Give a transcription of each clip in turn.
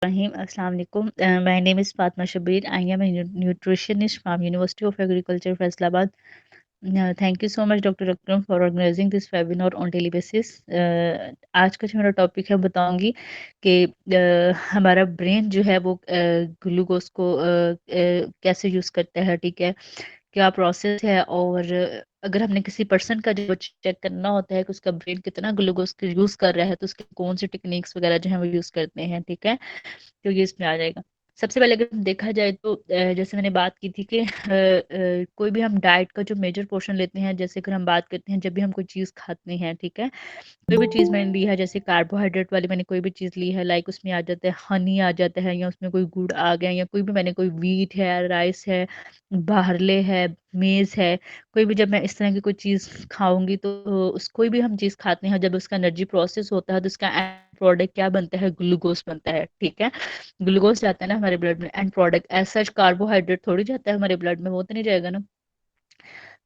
Rahim. Assalamu alaikum. My name is Fatma Shabir. I am a nutritionist from University of Agriculture, Faisalabad. Thank you so much, Dr. Akram, for organizing this webinar on daily basis. आज का जो मेरा topic है बताऊंगी कि हमारा brain जो है वो ग्लूकोज को कैसे यूज़ करता है, ठीक है, क्या प्रोसेस है। और अगर हमने किसी पर्सन का जो चेक करना होता है कि उसका ब्रेन कितना ग्लूकोज यूज़ कर रहा है, तो उसके कौन से टेक्निक्स वगैरह जो है वो यूज़ करते हैं, ठीक है, तो ये इसमें आ जाएगा। सबसे पहले अगर देखा जाए तो जैसे मैंने बात की थी कि कोई भी हम डाइट का जो मेजर पोर्शन लेते हैं, जैसे अगर हम बात करते हैं जब भी हम कोई चीज़ खाते हैं, ठीक है, कोई भी चीज़ मैंने ली है, जैसे कार्बोहाइड्रेट वाली मैंने कोई भी चीज़ ली है, लाइक उसमें आ जाता है हनी आ जाता है, या उसमें कोई गुड़ आ गया, या कोई भी मैंने कोई व्हीट है, राइस है, बार्ले है, मेज़ है, कोई भी जब मैं इस तरह की कोई चीज़ खाऊंगी तो उस कोई भी हम चीज़ खाते हैं, जब उसका एनर्जी प्रोसेस होता है तो उसका एंड प्रोडक्ट क्या बनता है, ग्लूकोज बनता है, ठीक है। ग्लूकोज जाता है ना हमारे ब्लड में, end product as such carbohydrate थोड़ी जाता है हमारे ब्लड में, वो तो नहीं जाएगा ना।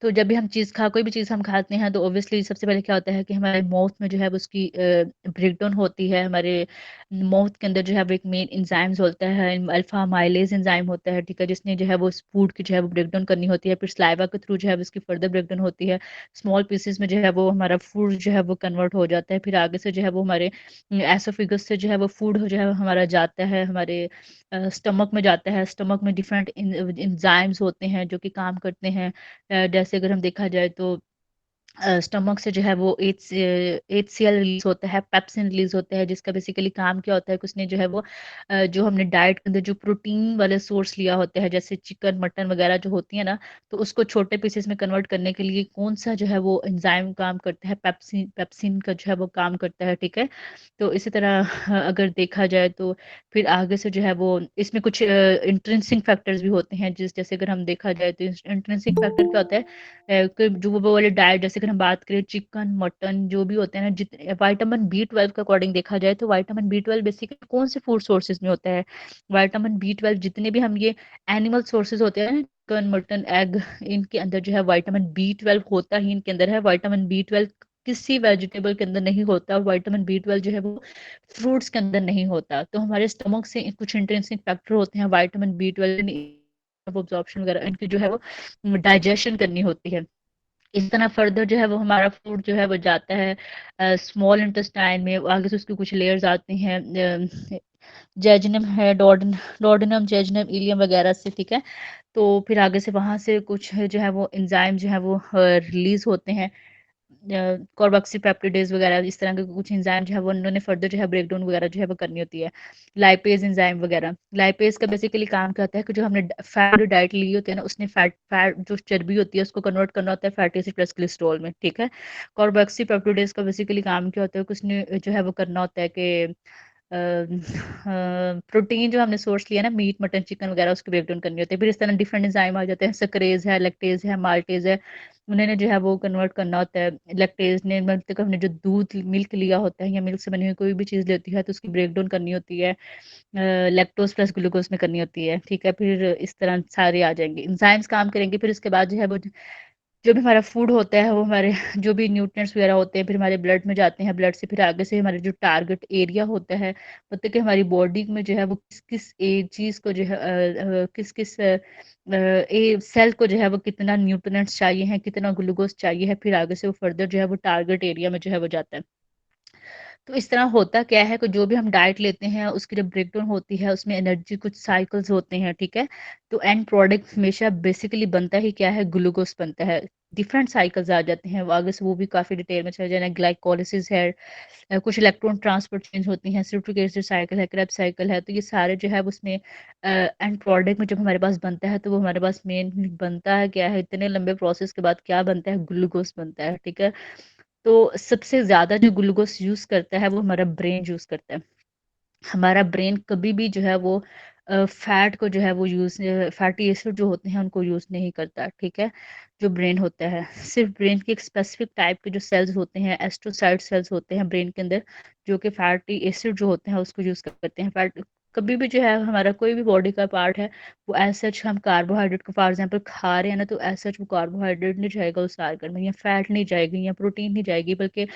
तो जब भी हम कोई भी चीज़ हम खाते हैं तो ऑब्वियसली सबसे पहले क्या होता है कि हमारे माउथ में जो है वो उसकी ब्रेकडाउन होती है। हमारे माउथ के अंदर जो है वो एक मेन एंजाइम्स होता है, अल्फा माइलेज एंजाइम होता है, ठीक है, जिसने जो है वो उस फूड की जो है वो ब्रेकडाउन करनी होती है, फिर सलाइवा के थ्रू जो है वो उसकी फर्दर ब्रेकडाउन होती है, स्मॉल पीसेस में जो है वो हमारा फूड जो है वो कन्वर्ट हो जाता है, फिर आगे से जो है वो हमारे एसोफिगस से जो है वो फूड जो है हमारा जाता है, हमारे स्टमक में जाता है। स्टमक में डिफरेंट एंजाइम्स होते हैं जो कि काम करते हैं। जैसे अगर हम देखा जाए तो स्टमक से जो है वो HCl रिलीज होता है, पेप्सिन रिलीज होता है, जिसका बेसिकली काम क्या होता है कि उसने जो है वो जो हमने डाइट के अंदर जो प्रोटीन वाले सोर्स लिया होता है, जैसे चिकन मटन वगैरह जो होती है ना, तो उसको छोटे पीसेस में कन्वर्ट करने के लिए कौन सा जो है वो एंजाइम काम करता है, पेप्सिन पेप्सिन का जो है वो काम करता है, ठीक है। तो इसी तरह अगर देखा जाए तो फिर आगे से जो है वो इसमें कुछ इंट्रिंसिक फैक्टर्स भी होते हैं, जैसे अगर हम देखा जाए तो इंट्रिंसिक फैक्टर क्या होता है, जो वो वाले डाइट, जैसे अगर हम बात करें चिकन मटन जो भी होते हैं ना, जितने विटामिन B12 के अकॉर्डिंग देखा जाए तो विटामिन B12 बेसिकली कौन से फूड सोर्सेज में होता है। विटामिन B12 जितने भी हम ये एनिमल सोर्सेज होते हैं, चिकन मटन एग, इनके अंदर जो है विटामिन B12 होता ही इनके अंदर है। विटामिन B12 किसी वेजिटेबल के अंदर नहीं होता, विटामिन B12 जो है वो फ्रूट्स के अंदर नहीं होता। तो हमारे स्टमक से कुछ इंट्रिंसिक फैक्टर होते हैं विटामिन B12 ऑब्जॉर्प्शन वगैरह, इनकी जो है वो डाइजेशन करनी होती है। इस तरह फर्दर जो है वो हमारा फूड जो है वो जाता है स्मॉल इंटेस्टाइन में, आगे से उसके कुछ लेयर्स आते हैं, जेजनम है, डोर्डिनम, जेजनम, इलियम वगैरह से, ठीक है। तो फिर आगे से वहां से कुछ जो है वो एंजाइम जो है वो रिलीज होते हैं, कार्बोक्सीपेप्टिडेज वगैरह, इस तरह के कुछ एंजाइम जो है वो उन्होंने फर्दर जो है ब्रेकडाउन वगैरह जो है वो करनी होती है। लाइपेज एंजाइम वगैरह, लाइपेज का बेसिकली काम क्या होता है कि जो हमने फैट डाइट ली होती है ना, उसने फैट फैट जो चर्बी होती है उसको कन्वर्ट करना होता है फैटी एसिड प्लस कोलेस्ट्रॉल में, ठीक है। कार्बोक्सीपेप्टिडेज का बेसिकली काम क्या होता है कि उसने जो है वो करना होता है कि प्रोटीन जो हमने सोर्स लिया ना, मीट मटन चिकन वगैरह, उसकी ब्रेकडाउन करनी होती है। फिर इस तरह डिफरेंट एंजाइम आ जाते हैं, सक्रेज है, लैक्टेज है, माल्टेज है, उन्होंने जो है वो कन्वर्ट करना होता है। लैक्टेज ने मतलब हमने जो दूध मिल्क लिया होता है या मिल्क से बनी हुई कोई भी चीज़ लेती है तो उसकी ब्रेकडाउन करनी होती है, लैक्टोज प्लस ग्लूकोज में करनी होती है, ठीक है। फिर इस तरह सारे आ जाएंगे एंजाइम्स काम करेंगे। फिर उसके बाद जो है वो जो भी हमारा फूड होता है वो हमारे जो भी न्यूट्रिएंट्स वगैरह होते हैं फिर हमारे ब्लड में जाते हैं, ब्लड से फिर आगे से हमारे जो टारगेट एरिया होता है, मतलब कि हमारी बॉडी में जो है वो किस किस चीज़ को जो है किस किस ए सेल को जो है वो कितना न्यूट्रिएंट्स चाहिए है, कितना ग्लूकोज चाहिए है, फिर आगे से वो फर्दर जो है वो टारगेट एरिया में जो है वो जाता है। तो इस तरह होता क्या है कि जो भी हम डाइट लेते हैं उसकी जब ब्रेकडाउन होती है उसमें एनर्जी कुछ साइकिल्स होते हैं, ठीक है। तो एंड प्रोडक्ट हमेशा बेसिकली बनता ही क्या है, ग्लूकोज बनता है। डिफरेंट साइकिल्स आ जाते हैं, वो आगे से वो भी काफी डिटेल में चले जाना, ग्लाइकोलिसिस है, कुछ इलेक्ट्रॉन ट्रांसपोर्ट चेंज होती हैं, सिट्रिक एसिड साइकिल है, क्रेब्स साइकिल है, तो ये सारे जो है उसमें एंड प्रोडक्ट में जब हमारे पास बनता है तो वो हमारे पास मेन बनता है क्या है, इतने लंबे प्रोसेस के बाद क्या बनता है, ग्लूकोज बनता है, ठीक है। तो सबसे ज्यादा जो ग्लूकोज यूज करता है वो हमारा ब्रेन यूज करता है। हमारा ब्रेन कभी भी जो है वो फैट को जो है वो यूज फैटी एसिड जो होते हैं उनको यूज नहीं करता, ठीक है। जो ब्रेन होता है सिर्फ ब्रेन के एक स्पेसिफिक टाइप के जो सेल्स होते हैं, एस्ट्रोसाइट सेल्स होते हैं ब्रेन के अंदर, जो कि फैटी एसिड जो होते हैं उसको यूज करते हैं। फैट कभी भी जो है हमारा कोई भी बॉडी का पार्ट है, वो एज़ सच हम कार्बोहाइड्रेट को फॉर एग्ज़ाम्पल खा रहे हैं ना, तो एज़ सच वो कार्बोहाइड्रेट नहीं जाएगा उस आर्गन में, या फैट नहीं जाएगी या प्रोटीन नहीं जाएगी, बल्कि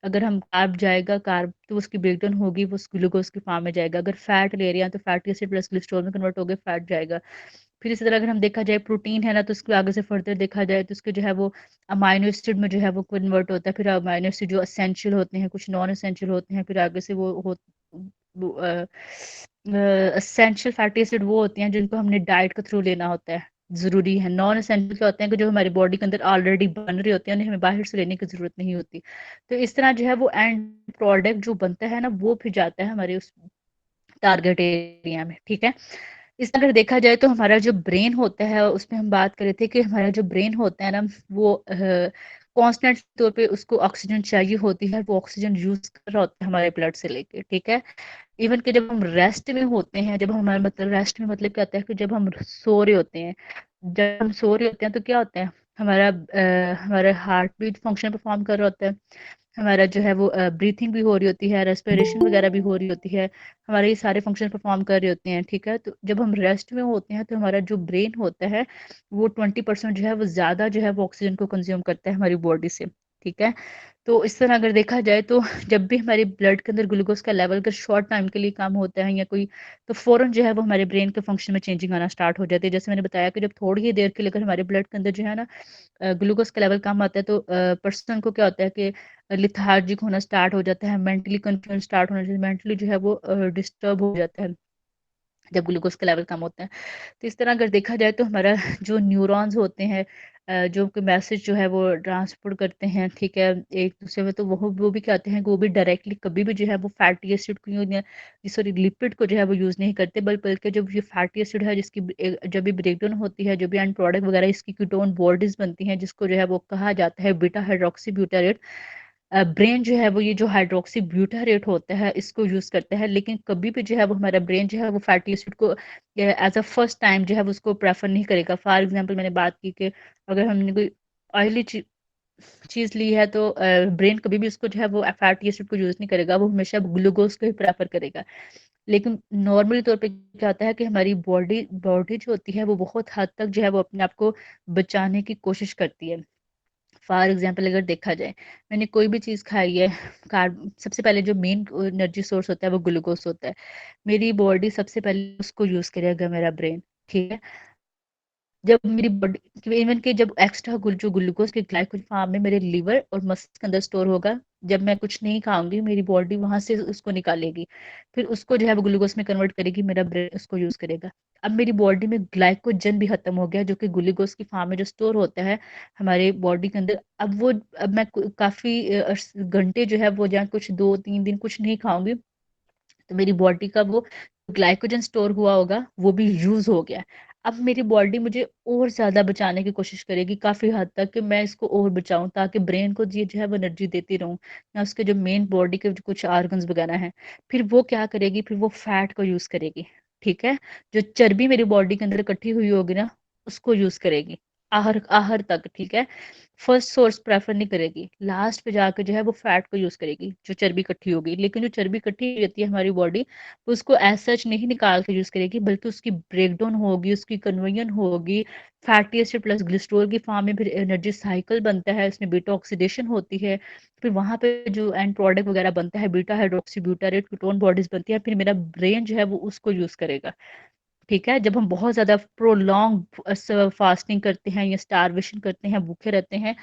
अगर हम कार्ब जाएगा, कार्ब तो उसकी ब्रेकडाउन होगी, वो ग्लूकोज़ की फॉर्म में जाएगा। अगर फैट ले रहे हैं तो फैटी एसिड प्लस कोलेस्ट्रॉल में कन्वर्ट होके फैट जाएगा। फिर इसी तरह अगर हम देखा जाए प्रोटीन है ना, तो उसको आगे से फर्दर देखा जाए तो उसके जो है वो अमाइनो एसिड में जो है वो कन्वर्ट होता है। फिर अमाइनो एसिड जो एसेंशियल होते हैं, कुछ नॉन एसेंशियल होते हैं, फिर आगे से वो एसेंशियल फैटी एसिड वो होती हैं जिनको हमने डाइट के थ्रू लेना होता है, ज़रूरी है। नॉन एसेंशियल क्या होते हैं कि जो हमारी बॉडी के अंदर ऑलरेडी बन रहे होते हैं, उन्हें हमें बाहर से लेने की ज़रूरत नहीं होती। तो इस तरह जो है वो एंड प्रोडक्ट जो बनता है ना, वो फिर जाता है हमारे उस टारगेट एरिया में, ठीक है। इस अगर देखा जाए तो हमारा जो ब्रेन होता है, उसमें हम बात कर रहे थे कि हमारा जो ब्रेन होता है ना, वो कांस्टेंट तौर पे उसको ऑक्सीजन चाहिए होती है, वो ऑक्सीजन यूज कर रहा होता है हमारे ब्लड से लेके, ठीक है। इवन कि जब हम रेस्ट में होते हैं, जब हमारा मतलब रेस्ट में मतलब क्या होता है कि जब हम सो रहे होते हैं, जब हम सो रहे होते हैं तो क्या होता है, हमारा हार्ट बीट फंक्शन परफॉर्म कर रहा होता है, हमारा जो है वो ब्रीथिंग भी हो रही होती है, रेस्पिरेशन वगैरह भी हो रही होती है, हमारे ये सारे फंक्शन परफॉर्म कर रहे होते हैं, ठीक है। तो जब हम रेस्ट में होते हैं तो हमारा जो ब्रेन होता है, वो 20% जो है वो ज़्यादा जो है वो ऑक्सीजन को कंज्यूम करता है हमारी बॉडी से, ठीक है। तो इस तरह अगर देखा जाए तो जब भी हमारे ब्लड के अंदर ग्लूकोज का लेवल अगर शॉर्ट टाइम के लिए कम होता है या कोई, तो फ़ौरन जो है वो हमारे ब्रेन के फंक्शन में चेंजिंग आना स्टार्ट हो जाती है। जैसे मैंने बताया कि जब थोड़ी ही देर के लिए अगर हमारे ब्लड के अंदर जो है ना ग्लूकोज का लेवल कम आता है, तो पर्सन को क्या होता है कि लिथार्जिक होना स्टार्ट हो जाता है, मेंटली कंफ्यूजन स्टार्ट होना चाहिए, मेंटली जो है वो डिस्टर्ब हो जाता है जब ग्लूकोज का लेवल कम होता है। तो इस तरह अगर देखा जाए तो हमारा जो न्यूरॉन्स होते हैं, जो कि मैसेज जो है वो ट्रांसपोर्ट करते हैं, ठीक है, एक दूसरे में, तो वो भी क्या होते हैं कि वो भी डायरेक्टली कभी भी जो है वो फैटी एसिड को सॉरी लिपिड को जो है वो यूज़ नहीं करते, बल्कि जब ये फैटी एसिड है जिसकी जब भी ब्रेकडाउन होती है, जो भी एंड प्रोडक्ट वगैरह इसकी कीटोन बॉडीज बनती हैं, जिसको जो है वो कहा जाता है बीटा हाइड्रोक्सी ब्यूटारेट। ब्रेन जो है वो ये जो हाइड्रोक्सी ब्यूटारेट होता है इसको यूज़ करता है, लेकिन कभी भी जो है वो हमारा ब्रेन जो है वो फैटी एसिड को एज अ फर्स्ट टाइम जो है वो उसको प्रेफर नहीं करेगा। फॉर एग्जांपल मैंने बात की कि अगर हमने कोई ऑयली चीज़ ली है, तो ब्रेन कभी भी उसको जो है वो फैटी एसिड को यूज़ नहीं करेगा, वो हमेशा ग्लूकोज को ही प्रेफर करेगा। लेकिन नॉर्मली तौर पे क्या होता है कि हमारी बॉडी बॉडी जो होती है वो बहुत हद तक जो है वो अपने आप को बचाने की कोशिश करती है। फॉर एग्जांपल अगर देखा जाए, मैंने कोई भी चीज़ खाई है, कार्ब सबसे पहले जो मेन एनर्जी सोर्स होता है वो ग्लूकोज होता है। मेरी बॉडी सबसे पहले उसको यूज़ करेगा, मेरा ब्रेन, ठीक है। जब मेरी बॉडी इवन कि जब एक्स्ट्रा जो ग्लूकोज के ग्लाइकोजन फॉर्म में मेरे लिवर और मस्ल्स के अंदर स्टोर होगा, जब मैं कुछ नहीं खाऊंगी मेरी बॉडी वहां से उसको निकालेगी, फिर उसको जो है वो ग्लूकोज में कन्वर्ट करेगी, मेरा ब्रेन उसको यूज करेगा। अब मेरी बॉडी में ग्लाइकोजन भी खत्म हो गया, जो कि ग्लूकोज की फॉर्म में जो स्टोर होता है हमारे बॉडी के अंदर। अब मैं काफी घंटे जो है वो, जहाँ कुछ 2-3 दिन कुछ नहीं खाऊंगी, तो मेरी बॉडी का वो ग्लाइकोजन स्टोर हुआ होगा वो भी यूज हो गया। अब मेरी बॉडी मुझे और ज्यादा बचाने की कोशिश करेगी काफी हद तक, कि मैं इसको और बचाऊं, ताकि ब्रेन को ये जो है वो एनर्जी देती रहूं, या उसके जो मेन बॉडी के जो कुछ ऑर्गन्स वगैरह हैं। फिर वो क्या करेगी, फिर वो फैट को यूज करेगी, ठीक है। जो चर्बी मेरी बॉडी के अंदर इकट्ठी हुई होगी ना, उसको यूज करेगी आहर आहर तक, ठीक है। फर्स्ट सोर्स प्रेफर नहीं करेगी, लास्ट पे जाकर जो है वो फैट को यूज करेगी, जो चर्बी इकट्ठी होगी। लेकिन जो चर्बी इकट्ठी रहती है हमारी बॉडी, उसको एज सच नहीं निकाल के यूज करेगी, बल्कि उसकी ब्रेकडाउन होगी, उसकी कन्वर्जन होगी फैटी एसिड प्लस ग्लिसरॉल की फॉर्म में, फिर एनर्जी साइकिल बनता है, इसमें बीटा ऑक्सीडेशन होती है, फिर वहां पे जो एंड प्रोडक्ट वगैरह बनता है beta hydroxy butyrate ketone bodies बनती है, फिर मेरा ब्रेन जो है वो उसको यूज करेगा, ठीक है। जब हम बहुत ज़्यादा प्रोलॉन्ग फास्टिंग करते हैं या स्टारवेशन करते हैं, भूखे रहते हैं,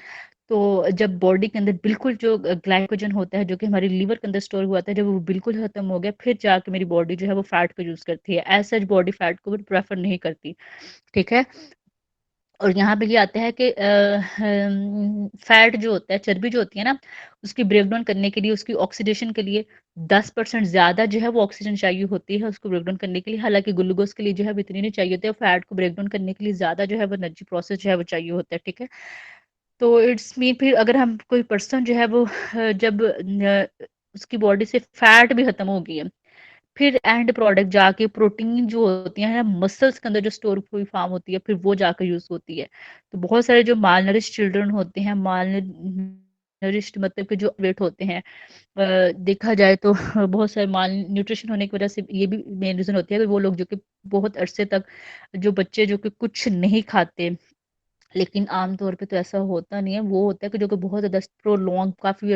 तो जब बॉडी के अंदर बिल्कुल जो ग्लाइकोजन होता है, जो कि हमारे लीवर के अंदर स्टोर हुआ था, जब वो बिल्कुल खत्म हो गया, फिर जाके मेरी बॉडी जो है वो फैट को यूज़ करती है। एज सच बॉडी फैट को प्रेफर नहीं करती, ठीक है। और यहाँ पे ये आता है कि फैट जो होता है, चर्बी जो होती है ना, उसकी ब्रेकडाउन करने के लिए, उसकी ऑक्सीडेशन के लिए 10% ज़्यादा जो है वो ऑक्सीजन चाहिए होती है उसको ब्रेकडाउन करने के लिए। हालांकि ग्लूकोज के लिए जो है वो इतनी नहीं चाहिए होती है, फैट को ब्रेकडाउन करने के लिए ज़्यादा जो है वो एनर्जी प्रोसेस जो है वो चाहिए होता है, ठीक है। तो इट्स मीन फिर अगर हम कोई पर्सन जो है वो जब उसकी बॉडी से फैट भी खत्म हो गई है, फिर एंड प्रोडक्ट जाके प्रोटीन जो होती है ना मसल्स के अंदर जो स्टोर हुई फॉर्म होती है, फिर वो जाकर यूज होती है। तो बहुत सारे जो माल नरिश चिल्ड्रन होते हैं, नरिश्ड मतलब कि जो वेट होते हैं, देखा जाए तो बहुत सारे माल न्यूट्रिशन होने की वजह से ये भी मेन रीज़न होती है कि वो लोग जो कि बहुत अरसे तक, जो बच्चे जो कि कुछ नहीं खाते, लेकिन आम तौर पे तो ऐसा होता नहीं है, वो होता है कि जो कि बहुत ज़्यादा प्रोलॉन्ग काफ़ी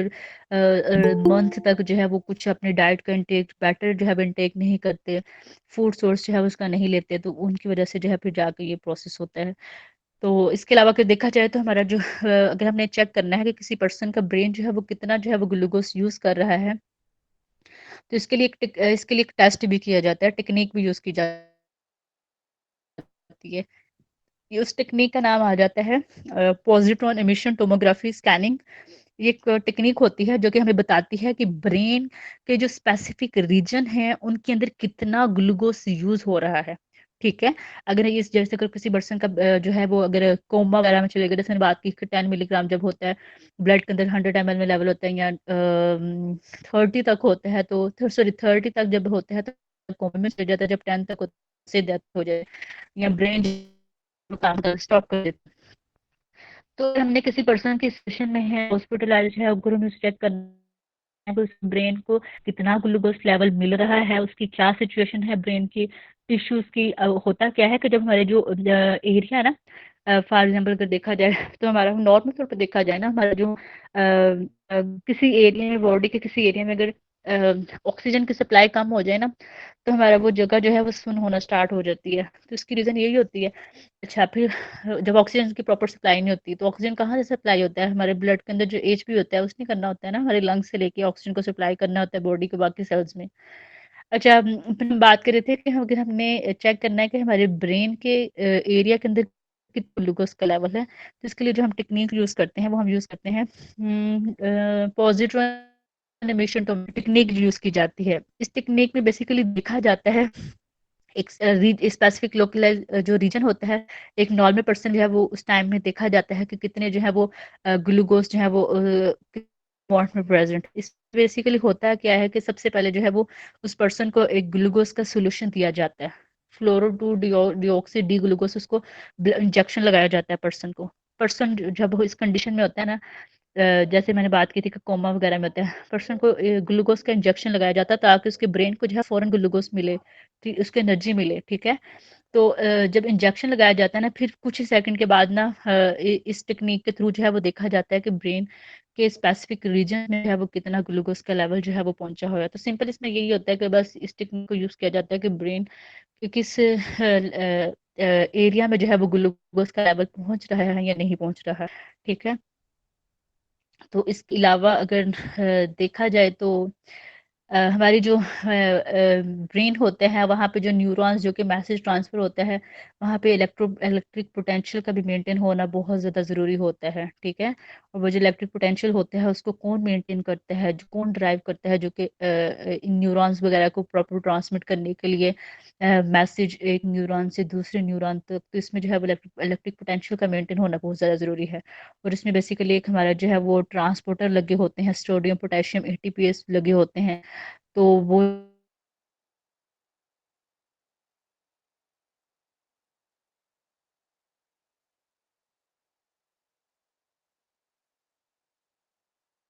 मंथ तक जो है वो कुछ अपने डाइट का इंटेक बेटर जो है वो इंटेक नहीं करते, फूड सोर्स जो है उसका नहीं लेते, तो उनकी वजह से जो है फिर जाके ये प्रोसेस होता है। तो इसके अलावा अगर देखा जाए तो हमारा जो अगर हमने चेक करना है कि किसी पर्सन का ब्रेन जो है वो कितना जो है वो ग्लूकोज यूज़ कर रहा है, तो इसके लिए एक टेस्ट भी किया जाता है, टेक्निक भी यूज़ की जाती है। ये उस टेक्निक का नाम आ जाता है पॉजिट्रॉन एमिशन टोमोग्राफी स्कैनिंग। ये एक टेक्निक होती है जो कि हमें बताती है कि ब्रेन के जो स्पेसिफिक रीजन हैं उनके अंदर कितना ग्लूकोज यूज हो रहा है। ठीक है, अगर इस जैसे अगर किसी पर्सन का जो है वो अगर कोमा वगैरह में चले गए, जैसे मैंने बात की कि 10 मिलीग्राम जब होता है ब्लड के अंदर 100 ml में लेवल होता है, या 30 तक होता है, तो सॉरी 30 तक जब होता है तो कोमा में चले जाता है, जब 10 तक होता है से डेथ हो जाए, या ब्रेन काम कर स्टॉप कर देता है। तो अगर हमने किसी पर्सन की सिचुएशन में है, हॉस्पिटलाइज है, अगर हमें चेक करना है कि उस ब्रेन को कितना ग्लूकोज लेवल मिल रहा है, उसकी क्या सिचुएशन है ब्रेन की टिश्यूज की, होता क्या है कि जब हमारे जो एरिया है ना, फॉर एग्जाम्पल अगर देखा जाए तो हमारा नॉर्मल तौर पर देखा जाए ना, हमारा जो किसी एरिया में, बॉडी के किसी एरिया में अगर ऑक्सीजन की सप्लाई कम हो जाए ना, तो हमारा वो जगह जो है वो सुन होना स्टार्ट हो जाती है। तो इसकी रीज़न यही होती है। अच्छा, फिर जब ऑक्सीजन की प्रॉपर सप्लाई नहीं होती, तो ऑक्सीजन कहाँ से सप्लाई होता है, हमारे ब्लड के अंदर जो एचपी होता है उसने करना होता है ना, हमारे लंग्स से लेके ऑक्सीजन को सप्लाई करना होता है बॉडी के बाकी सेल्स में। अच्छा, फिर हम बात कर रहे थे कि अगर हमने चेक करना है कि हमारे ब्रेन के एरिया के अंदर कितना ग्लूकोज का लेवल है, तो इसके लिए जो हम टेक्निक यूज करते हैं वो हम यूज करते हैं पॉजिट्रॉन एमिशन टेक्निक यूज की जाती है। इस टेक्निक में बेसिकली देखा जाता है एक स्पेसिफिक लोकलाइज जो रीजन होता है, एक नॉर्मल पर्सन जो है वो उस टाइम में देखा जाता है कि कितने जो है वो ग्लूकोज जो है वो अमाउंट में प्रेजेंट। इस बेसिकली होता क्या है कि सबसे पहले जो है वो उस पर्सन को एक ग्लूकोज का सोल्यूशन दिया जाता है, फ्लोरो टू डिऑक्सी डी ग्लूकोज, उसको इंजेक्शन लगाया जाता है पर्सन को। पर्सन जब वो इस कंडीशन में होता है ना, जैसे मैंने बात की थी कि कोमा वगैरह में होता है, पर्सन को ग्लूकोज का इंजेक्शन लगाया जाता है ताकि उसके ब्रेन को जो है फौरन ग्लूकोज मिले, उसको एनर्जी मिले। ठीक है, तो जब इंजेक्शन लगाया जाता है ना, फिर कुछ ही सेकंड के बाद ना इस टेक्निक के थ्रू जो है वो देखा जाता है कि ब्रेन के स्पेसिफिक रीजन में जो है वो कितना ग्लूकोज का लेवल जो है वो पहुंचा हुआ है। तो सिंपल इसमें यही होता है कि बस इस टेक्निक को यूज किया जाता है कि ब्रेन के किस एरिया में जो है वो ग्लूकोज का लेवल पहुंच रहा है या नहीं पहुंच रहा है। ठीक है, तो इसके अलावा अगर देखा जाए तो हमारी जो ब्रेन होते हैं वहाँ पे जो न्यूरॉन्स जो कि मैसेज ट्रांसफर होता है, वहाँ पे इलेक्ट्रिक पोटेंशियल का भी मेंटेन होना बहुत ज़्यादा ज़रूरी होता है। ठीक है, और वो जो इलेक्ट्रिक पोटेंशियल होता है उसको कौन मेंटेन करता है, जो कौन ड्राइव करता है, जो कि इन न्यूरॉन्स वगैरह को प्रॉपर ट्रांसमिट करने के लिए मैसेज एक न्यूरॉन से दूसरे न्यूरॉन तक, तो इसमें जो है वो इलेक्ट्रिक पोटेंशियल का मेंटेन होना बहुत ज़्यादा ज़रूरी है। और इसमें बेसिकली एक हमारा जो है वो ट्रांसपोर्टर लगे होते हैं, सोडियम पोटेशियम एटीपीएस लगे होते हैं, तो वो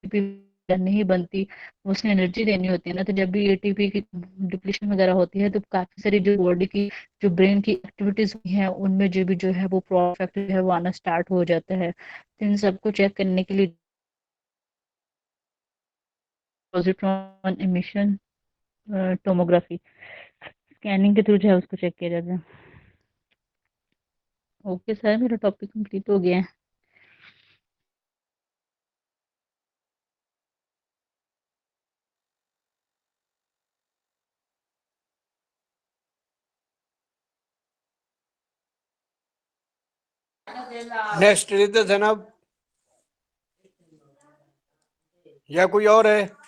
एटीपी नहीं बनती, उसने एनर्जी देनी होती है ना, तो जब भी एटीपी की डिप्लीशन वगैरह होती है, तो काफी सारी जो बॉडी की जो ब्रेन की एक्टिविटीज हुई हैं उनमें जो भी जो है वो इफेक्ट जो है वो आना स्टार्ट हो जाता है। तो इन सबको चेक करने के लिए पॉजिट्रॉन इमिशन टोमोग्राफी स्कैनिंग के थ्रू जो है उसको चेक किया जाता है। ओके सर, मेरा टॉपिक कंप्लीट हो गया है। नेक्स्ट रित जनाब, या कोई और है?